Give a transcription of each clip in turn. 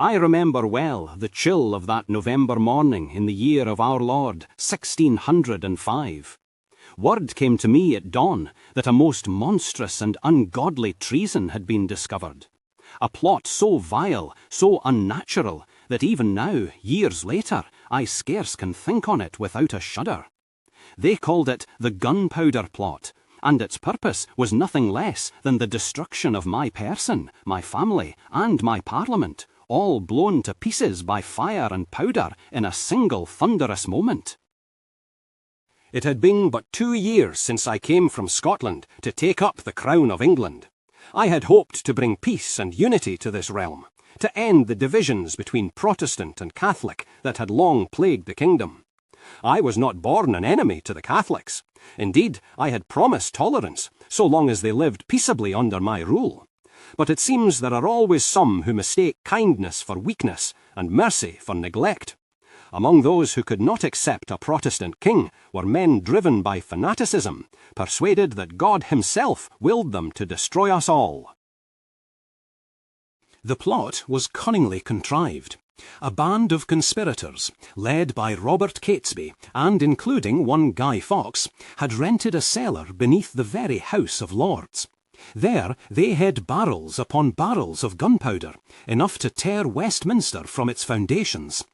I remember well the chill of that November morning in the year of our Lord, 1605. Word came to me at dawn that a most monstrous and ungodly treason had been discovered. A plot so vile, so unnatural, that even now, years later, I scarce can think on it without a shudder. They called it the Gunpowder Plot, and its purpose was nothing less than the destruction of my person, my family, and my Parliament, all blown to pieces by fire and powder in a single thunderous moment. It had been but 2 years since I came from Scotland to take up the crown of England. I had hoped to bring peace and unity to this realm, to end the divisions between Protestant and Catholic that had long plagued the kingdom. I was not born an enemy to the Catholics. Indeed, I had promised tolerance, so long as they lived peaceably under my rule. But it seems there are always some who mistake kindness for weakness and mercy for neglect. Among those who could not accept a Protestant king were men driven by fanaticism, persuaded that God himself willed them to destroy us all. The plot was cunningly contrived. A band of conspirators, led by Robert Catesby and including one Guy Fawkes, had rented a cellar beneath the very House of Lords. There they hid barrels upon barrels of gunpowder, enough to tear Westminster from its foundations.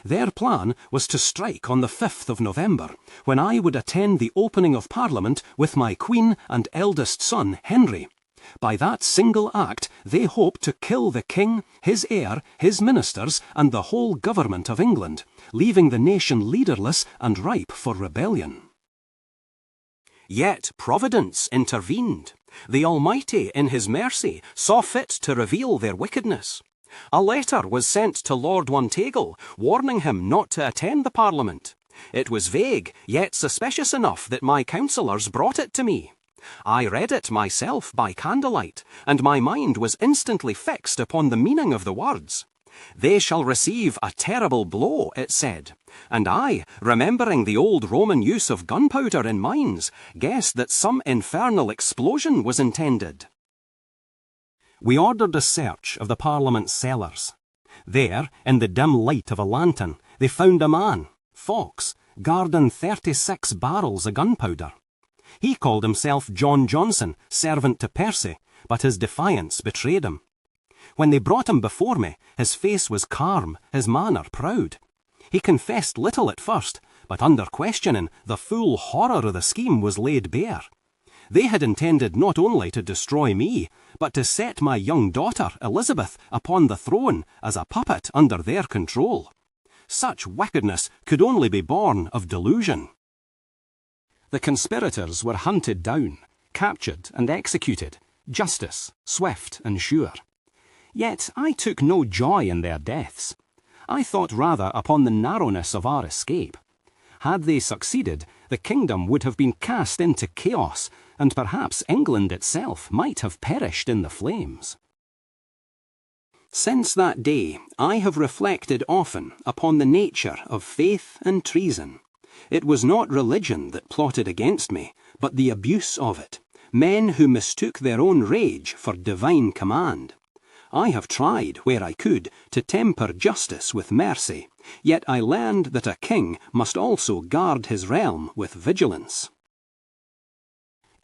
Their plan was to strike on the 5th of November, when I would attend the opening of Parliament with my Queen and eldest son, Henry. By that single act, they hoped to kill the king, his heir, his ministers, and the whole government of England, leaving the nation leaderless and ripe for rebellion. Yet Providence intervened. The Almighty, in his mercy, saw fit to reveal their wickedness. A letter was sent to Lord Wonteagle, warning him not to attend the Parliament. It was vague, yet suspicious enough that my councillors brought it to me. I read it myself by candlelight, and my mind was instantly fixed upon the meaning of the words. They shall receive a terrible blow, it said, and I, remembering the old Roman use of gunpowder in mines, guessed that some infernal explosion was intended. We ordered a search of the Parliament cellars. There, in the dim light of a lantern, they found a man, Fawkes, guarding 36 barrels of gunpowder. He called himself John Johnson, servant to Percy, but his defiance betrayed him. When they brought him before me, his face was calm, his manner proud. He confessed little at first, but under questioning, the full horror of the scheme was laid bare. They had intended not only to destroy me, but to set my young daughter, Elizabeth, upon the throne as a puppet under their control. Such wickedness could only be born of delusion. The conspirators were hunted down, captured and executed, justice swift and sure. Yet I took no joy in their deaths. I thought rather upon the narrowness of our escape. Had they succeeded, the kingdom would have been cast into chaos, and perhaps England itself might have perished in the flames. Since that day, I have reflected often upon the nature of faith and treason. It was not religion that plotted against me, but the abuse of it, men who mistook their own rage for divine command. I have tried, where I could, to temper justice with mercy, yet I learned that a king must also guard his realm with vigilance.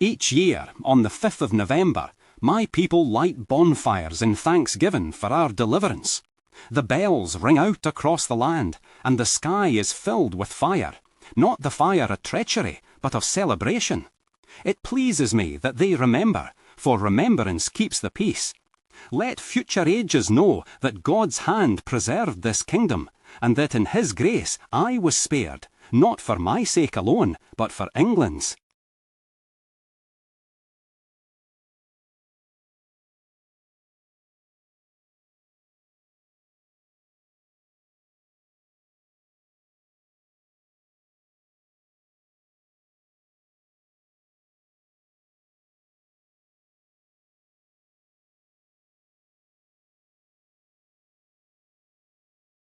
Each year, on the 5th of November, my people light bonfires in thanksgiving for our deliverance. The bells ring out across the land, and the sky is filled with fire, not the fire of treachery, but of celebration. It pleases me that they remember, for remembrance keeps the peace. Let future ages know that God's hand preserved this kingdom, and that in his grace I was spared, not for my sake alone, but for England's.